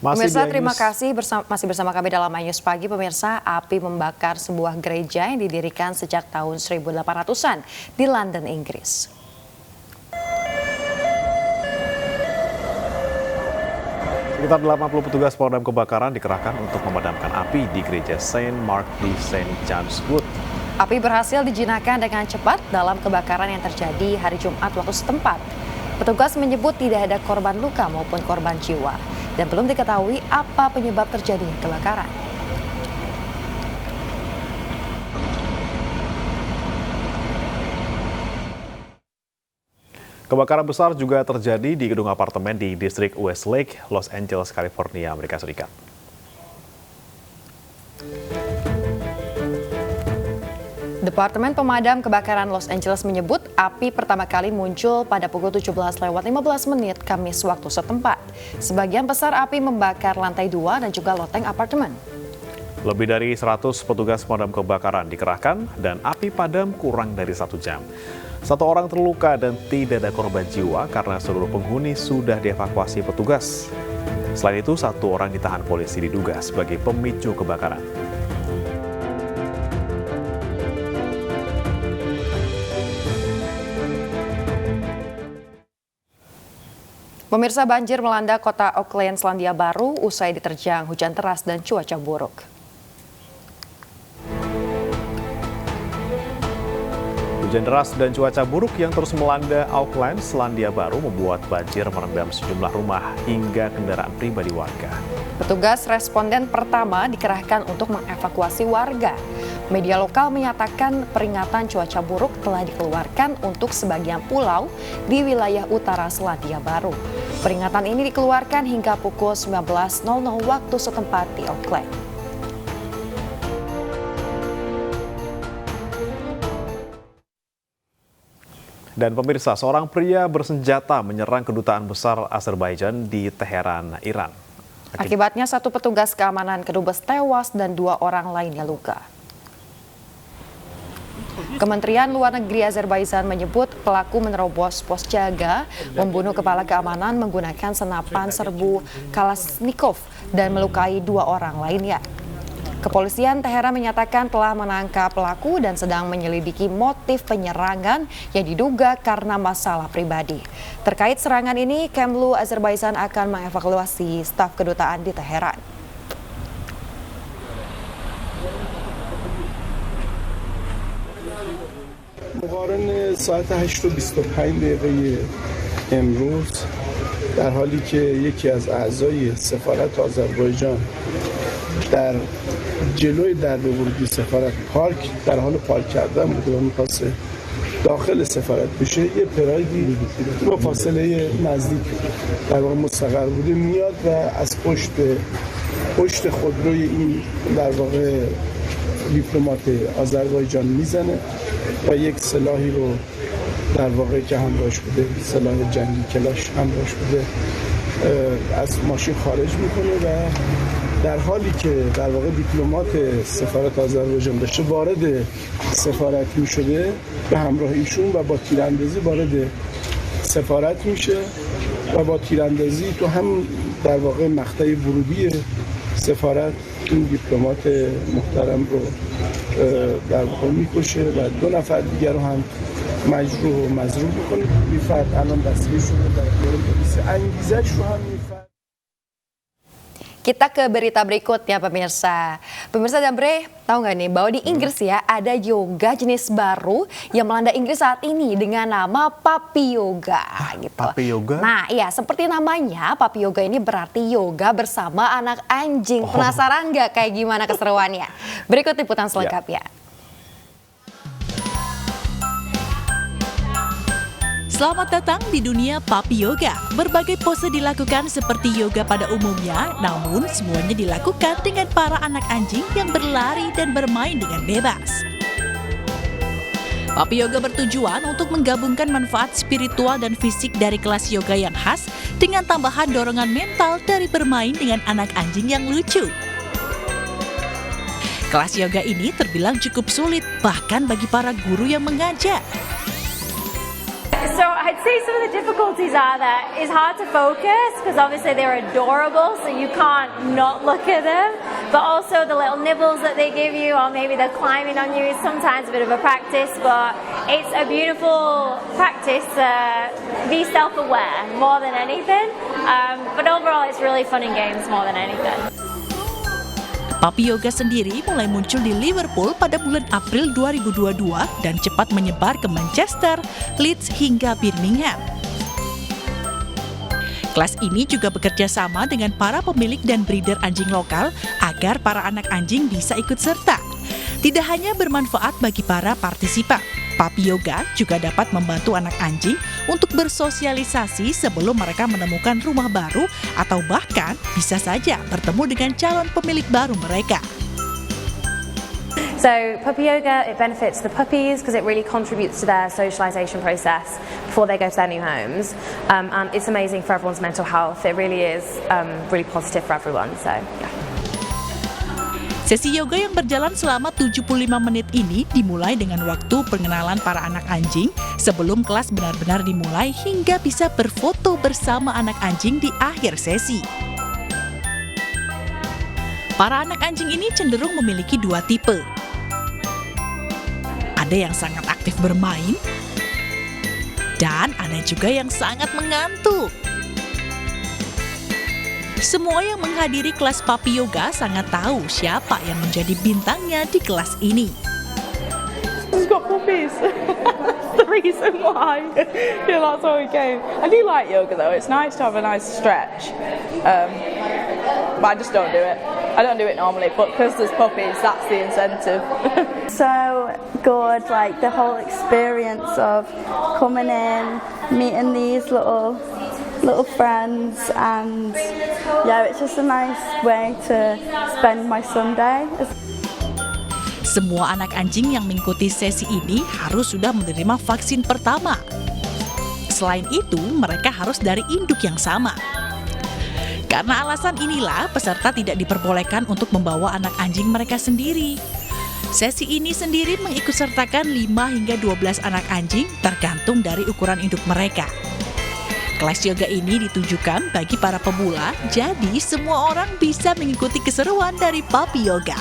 Pemirsa, terima kasih masih bersama kami dalam iNews Pagi. Pemirsa, api membakar sebuah gereja yang didirikan sejak tahun 1800-an di London, Inggris. Sekitar 80 petugas pemadam kebakaran dikerahkan untuk memadamkan api di gereja Saint Mark di St. John's Wood. Api berhasil dijinakkan dengan cepat dalam kebakaran yang terjadi hari Jumat waktu setempat. Petugas menyebut tidak ada korban luka maupun korban jiwa dan belum diketahui apa penyebab terjadinya kebakaran. Kebakaran besar juga terjadi di gedung apartemen di distrik Westlake, Los Angeles, California, Amerika Serikat. Departemen Pemadam Kebakaran Los Angeles menyebut api pertama kali muncul pada pukul 17:15 Kamis waktu setempat. Sebagian besar api membakar lantai 2 dan juga loteng apartemen. Lebih dari 100 petugas pemadam kebakaran dikerahkan dan api padam kurang dari 1 jam. 1 orang terluka dan tidak ada korban jiwa karena seluruh penghuni sudah dievakuasi petugas. Selain itu, 1 orang ditahan polisi diduga sebagai pemicu kebakaran. Pemirsa, banjir melanda kota Auckland, Selandia Baru usai diterjang hujan deras dan cuaca buruk. Hujan deras dan cuaca buruk yang terus melanda Auckland, Selandia Baru membuat banjir merendam sejumlah rumah hingga kendaraan pribadi warga. Petugas responden pertama dikerahkan untuk mengevakuasi warga. Media lokal menyatakan peringatan cuaca buruk telah dikeluarkan untuk sebagian pulau di wilayah utara Selandia Baru. Peringatan ini dikeluarkan hingga pukul 19.00 waktu setempat di Auckland. Dan pemirsa, seorang pria bersenjata menyerang kedutaan besar Azerbaijan di Teheran, Iran. Akibatnya 1 petugas keamanan kedubes tewas dan 2 orang lainnya luka. Kementerian Luar Negeri Azerbaijan menyebut pelaku menerobos pos jaga, membunuh kepala keamanan menggunakan senapan serbu Kalashnikov dan melukai 2 orang lainnya. Kepolisian Teheran menyatakan telah menangkap pelaku dan sedang menyelidiki motif penyerangan yang diduga karena masalah pribadi. Terkait serangan ini, Kemlu Azerbaijan akan mengevaluasi staf kedutaan di Teheran. مقارن ساعت 8:25 امروز در حالی که یکی از اعضای سفارت آذربایجان در جلوی درب ورودی سفارت در حال پارک کردن بوده و می‌خواسته داخل سفارت بشه، یه پرایدی با فاصله نزدیک در واقع مستقر بوده میاد و از پشت خودروی این در واقع دیپلمات آذربایجان میزنه و یک سلاحی رو در واقع که همراهش بوده، سلاح جنگی کلاش همراهش بوده، از ماشین خارج میکنه و در حالی که در واقع دیپلمات سفارت آذربایجان داشته وارد سفارت میشده به همراه ایشون و با تیراندازی وارد سفارت میشه و با تیراندازی تو هم در واقع مقطع ورودی سفارت این دیپلمات محترم رو در واقع میکشه و 2 نفر دیگر رو هم مجروح و مضروب میکنه. این فرد الان دستگیر شده در اختیار پلیس. انگیزش رو هم میفرد. Kita ke berita berikutnya, pemirsa. Pemirsa dan Bre, tahu nggak nih bahwa di Inggris ya ada yoga jenis baru yang melanda Inggris saat ini dengan nama Puppy Yoga. Gitu. Puppy Yoga? Nah, iya seperti namanya, Puppy Yoga ini berarti yoga bersama anak anjing. Penasaran nggak kayak gimana keseruannya? Berikut liputan selengkapnya. Selamat datang di dunia Puppy Yoga. Berbagai pose dilakukan seperti yoga pada umumnya, namun semuanya dilakukan dengan para anak anjing yang berlari dan bermain dengan bebas. Puppy Yoga bertujuan untuk menggabungkan manfaat spiritual dan fisik dari kelas yoga yang khas dengan tambahan dorongan mental dari bermain dengan anak anjing yang lucu. Kelas yoga ini terbilang cukup sulit, bahkan bagi para guru yang mengajar. So I'd say some of the difficulties are that it's hard to focus because obviously they're adorable, so you can't not look at them. But also the little nibbles that they give you, or maybe they're climbing on you, is sometimes a bit of a practice. But it's a beautiful practice. Be self-aware more than anything. But overall, it's really fun and games more than anything. Puppy Yoga sendiri mulai muncul di Liverpool pada bulan April 2022 dan cepat menyebar ke Manchester, Leeds hingga Birmingham. Kelas ini juga bekerja sama dengan para pemilik dan breeder anjing lokal agar para anak anjing bisa ikut serta. Tidak hanya bermanfaat bagi para partisipan, Puppy Yoga juga dapat membantu anak anjing untuk bersosialisasi sebelum mereka menemukan rumah baru atau bahkan bisa saja bertemu dengan calon pemilik baru mereka. So puppy yoga, it benefits the puppies because it really contributes to their socialization process before they go to their new homes. And it's amazing for everyone's mental health. It really is really positive for everyone. So yeah. Sesi yoga yang berjalan selama 75 menit ini dimulai dengan waktu pengenalan para anak anjing sebelum kelas benar-benar dimulai hingga bisa berfoto bersama anak anjing di akhir sesi. Para anak anjing ini cenderung memiliki dua tipe. Ada yang sangat aktif bermain, dan ada juga yang sangat mengantuk. Semua yang menghadiri kelas Puppy Yoga sangat tahu siapa yang menjadi bintangnya di kelas ini. He's got puppies. That's the reason why. Yeah, that's why we came. I do like yoga though. It's nice to have a nice stretch. But I just don't do it. I don't do it normally, but because there's puppies, that's the incentive. So good, like the whole experience of coming in, meeting these little friends, and yeah, it's just a nice way to spend my Sunday. Semua anak anjing yang mengikuti sesi ini harus sudah menerima vaksin pertama. Selain itu, mereka harus dari induk yang sama. Karena alasan inilah, peserta tidak diperbolehkan untuk membawa anak anjing mereka sendiri. Sesi ini sendiri mengikutsertakan 5 hingga 12 anak anjing tergantung dari ukuran induk mereka. Kelas yoga ini ditujukan bagi para pemula, jadi semua orang bisa mengikuti keseruan dari Puppy Yoga.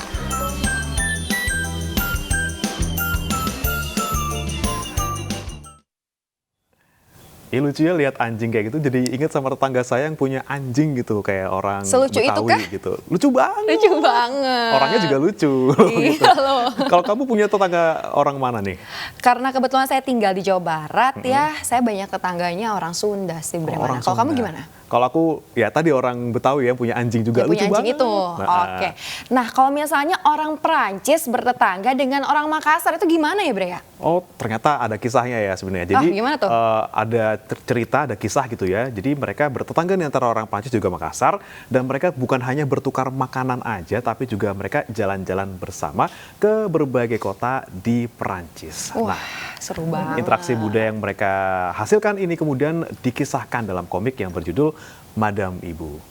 Ya lucu ya lihat anjing kayak gitu, jadi ingat sama tetangga saya yang punya anjing gitu, kayak orang Selucu Betawi itu kah? gitu. Lucu banget. Lucu banget. Orangnya juga lucu. Iya gitu. loh. Kalau kamu punya tetangga orang mana nih? Karena kebetulan saya tinggal di Jawa Barat ya, saya banyak tetangganya orang Sunda sih. Orang Kalau kamu Sunda. gimana? Kalau aku ya tadi orang Betawi ya punya anjing juga, Punya lucu anjing banget. itu. Oke. Nah, kalau misalnya orang Perancis bertetangga dengan orang Makassar itu gimana ya, Bre? Oh, ternyata ada kisahnya ya sebenarnya. Jadi gimana tuh? ada cerita, ada kisah gitu ya. Jadi mereka bertetangga nih antara orang Prancis juga Makassar, dan mereka bukan hanya bertukar makanan aja, tapi juga mereka jalan-jalan bersama ke berbagai kota di Perancis. Wah, seru banget. Interaksi budaya yang mereka hasilkan ini kemudian dikisahkan dalam komik yang berjudul Madame Ibu.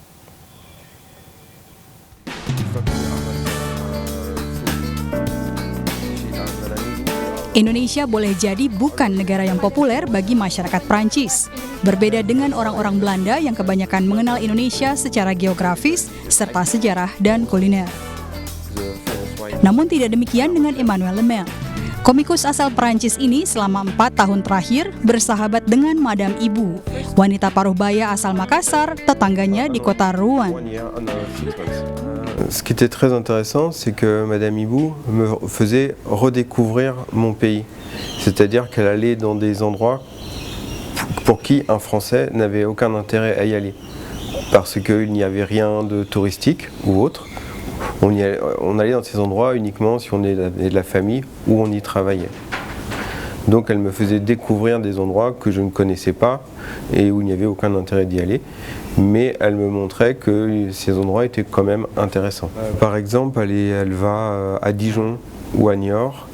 Indonesia boleh jadi bukan negara yang populer bagi masyarakat Prancis. Berbeda dengan orang-orang Belanda yang kebanyakan mengenal Indonesia secara geografis, serta sejarah dan kuliner. Namun tidak demikian dengan Emmanuel Lemel. Komikus asal Prancis ini selama 4 tahun terakhir bersahabat dengan Madame Ibu, wanita paruh baya asal Makassar, tetangganya di kota Rouen. Ce qui était très intéressant, c'est que Madame Ibou me faisait redécouvrir mon pays. C'est-à-dire qu'elle allait dans des endroits pour qui un Français n'avait aucun intérêt à y aller. Parce qu'il n'y avait rien de touristique ou autre. On allait dans ces endroits uniquement si on est de la famille ou on y travaillait. Donc elle me faisait découvrir des endroits que je ne connaissais pas et où il n'y avait aucun intérêt d'y aller. Mais elle me montrait que ces endroits étaient quand même intéressants. Par exemple, elle va à Dijon ou à Niort,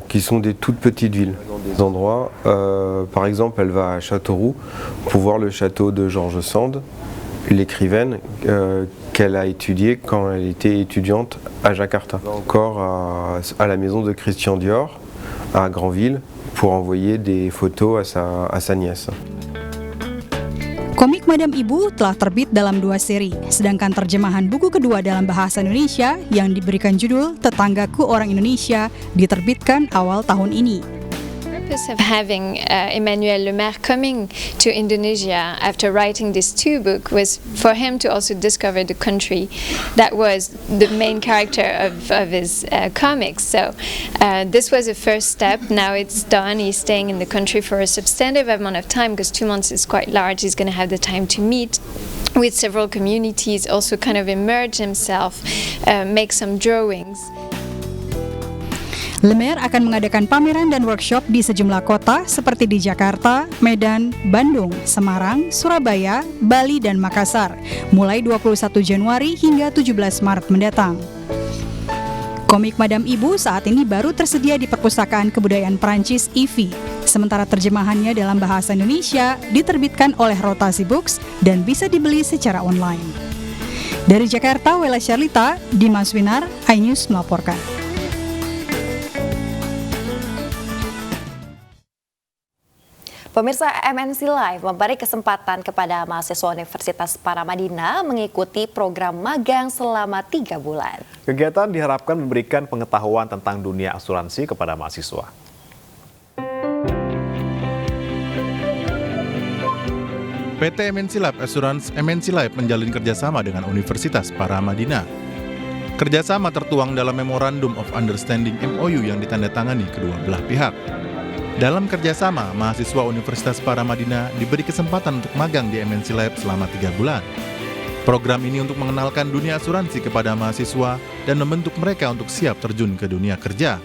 qui sont des toutes petites villes. Dans des endroits, par exemple, elle va à Châteauroux pour voir le château de George Sand, l'écrivaine qu'elle a étudiée quand elle était étudiante à Jakarta. Encore à la maison de Christian Dior, à Granville, pour envoyer des photos à sa nièce. Komik Madam Ibu telah terbit dalam 2 seri, sedangkan terjemahan buku kedua dalam bahasa Indonesia yang diberikan judul Tetanggaku Orang Indonesia diterbitkan awal tahun ini. Of having Emmanuel Lemaire coming to Indonesia after writing these 2 books was for him to also discover the country that was the main character of his comics. So this was a first step. Now it's done. He's staying in the country for a substantive amount of time because 2 months is quite large. He's going to have the time to meet with several communities, also kind of immerse himself, make some drawings. Lemaire akan mengadakan pameran dan workshop di sejumlah kota seperti di Jakarta, Medan, Bandung, Semarang, Surabaya, Bali, dan Makassar, mulai 21 Januari hingga 17 Maret mendatang. Komik Madam Ibu saat ini baru tersedia di Perpustakaan Kebudayaan Prancis IFI, sementara terjemahannya dalam bahasa Indonesia diterbitkan oleh Rotasi Books dan bisa dibeli secara online. Dari Jakarta, Wela Charlita, Dimas Winar, iNews melaporkan. Pemirsa, MNC Live memberi kesempatan kepada mahasiswa Universitas Paramadina mengikuti program magang selama 3 bulan. Kegiatan diharapkan memberikan pengetahuan tentang dunia asuransi kepada mahasiswa. PT MNC Life Assurance MNC Life menjalin kerjasama dengan Universitas Paramadina. Kerjasama tertuang dalam Memorandum of Understanding MOU yang ditandatangani kedua belah pihak. Dalam kerjasama, mahasiswa Universitas Paramadina diberi kesempatan untuk magang di MNC Lab selama 3 bulan. Program ini untuk mengenalkan dunia asuransi kepada mahasiswa dan membentuk mereka untuk siap terjun ke dunia kerja.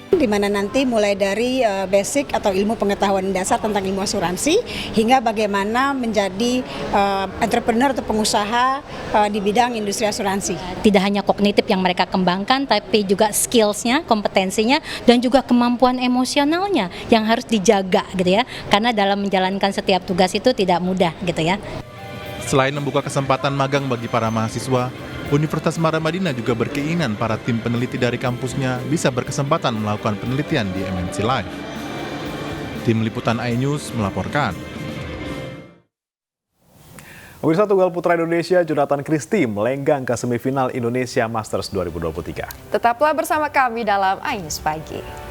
Di mana nanti mulai dari basic atau ilmu pengetahuan dasar tentang ilmu asuransi hingga bagaimana menjadi entrepreneur atau pengusaha di bidang industri asuransi. Tidak hanya kognitif yang mereka kembangkan, tapi juga skillsnya, kompetensinya, dan juga kemampuan emosionalnya yang harus dijaga gitu ya. Karena dalam menjalankan setiap tugas itu tidak mudah gitu ya. Selain membuka kesempatan magang bagi para mahasiswa, Universitas Paramadina juga berkeinginan para tim peneliti dari kampusnya bisa berkesempatan melakukan penelitian di MNC Live. Tim Liputan iNews melaporkan. Pemirsa, tunggal putra Indonesia Jonathan Christie melenggang ke semifinal Indonesia Masters 2023. Tetaplah bersama kami dalam iNews Pagi.